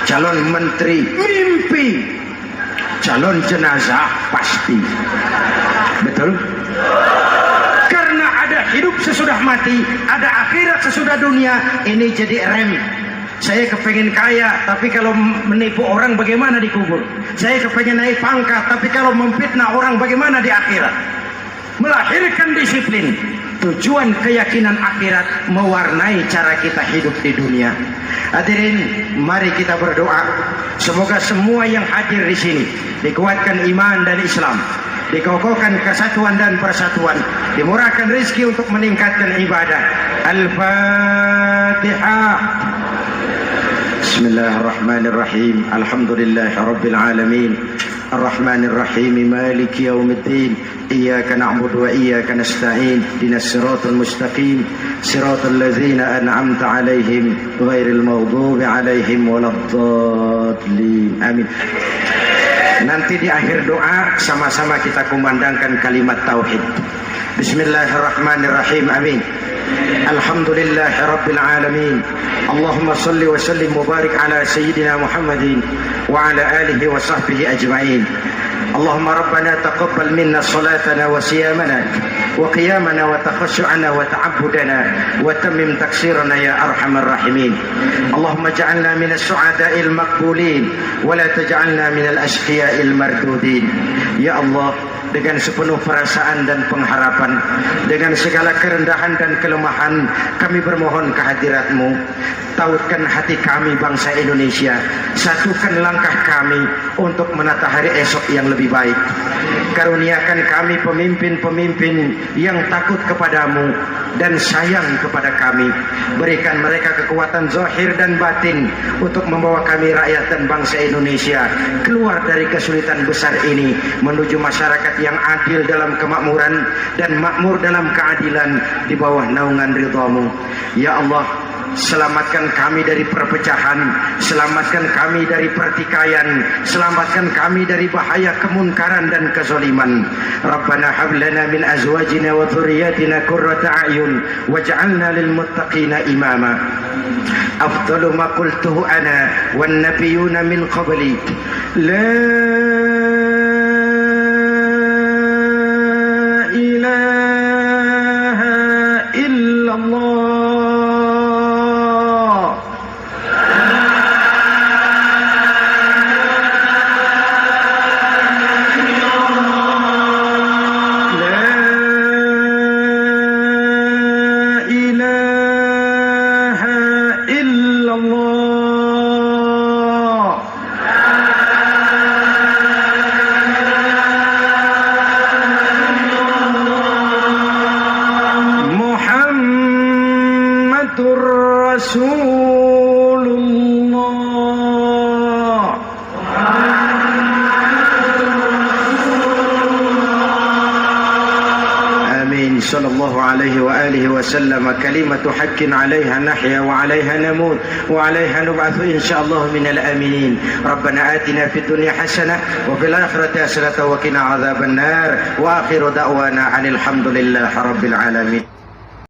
Calon menteri, mimpi. Calon jenazah, pasti. Betul? Karena ada hidup sesudah mati, ada akhirat sesudah dunia. Ini jadi rem. Saya kepengen kaya, tapi kalau menipu orang bagaimana dikubur? Saya kepengen naik pangkat, tapi kalau memfitnah orang bagaimana di akhirat? Melahirkan disiplin. Tujuan keyakinan akhirat mewarnai cara kita hidup di dunia. Hadirin, mari kita berdoa. Semoga semua yang hadir di sini dikuatkan iman dan Islam, dikokohkan kesatuan dan persatuan, dimurahkan rezeki untuk meningkatkan ibadah. Al-Fatihah. Bismillahirrahmanirrahim. Alhamdulillahirabbil alamin. Ar-Rahmanir Rahim. Maliki yaumiddin. Iyyaka na'budu wa iyyaka nasta'in. Ihdinas siratal mustaqim. Siratal ladzina an'amta 'alaihim ghairil maghdubi 'alaihim waladdallin. Amin. Nanti di akhir doa sama-sama kita kumandangkan kalimat tauhid. Bismillahirrahmanirrahim. Amin. Alhamdulillahirabbil alamin. Allahumma salli wa sallim mubarak ala sayyidina Muhammadin wa ala alihi wa sahbihi ajma'in. Allahumma rabbana taqabbal minna salatana wa siyamana wa qiyamana wa takhashu'ana wa ta'abbudana wa tammim taksirana ya arhamar rahimin. Allahumma ja'alna minas su'ada'il maqbulin wa la taj'alna minal ashqiya'il mardudin. Ya Allah, dengan sepenuh perasaan dan pengharapan, dengan segala kerendahan dan kelemahan, kami bermohon kehadirat-Mu. Tautkan hati kami bangsa Indonesia, satukan langkah kami untuk menata hari esok yang lebih baik. Karuniakan kami pemimpin-pemimpin yang takut kepadamu dan sayang kepada kami. Berikan mereka kekuatan zahir dan batin untuk membawa kami rakyat dan bangsa Indonesia keluar dari kesulitan besar ini menuju masyarakat yang adil dalam kemakmuran dan makmur dalam keadilan di bawah naungan ridha-Mu. Ya Allah, selamatkan kami dari perpecahan, selamatkan kami dari pertikaian, selamatkan kami dari bahaya kemunkaran dan kezaliman. Rabbana hab lana min azwajina wa dhurriyyatina qurrata a'yun waj'alna lil muttaqina imama. Afdalu ma qultuhu ana wan nabiyyuna min qabli. La ilaha illallah. Rasulullah. Amin. Sallallahu alaihi wa alihi wa sallam. Kalimatu haqqin 'alaiha nahya wa 'alaiha namut wa 'alaiha nub'atsu insyaallah minal aminin. Rabbana atina fid dunya hasanah wa fil akhirati hasanah wa qina 'adzaban nar. Wa akhiru da'wana 'anil hamdulillahi rabbil alamin.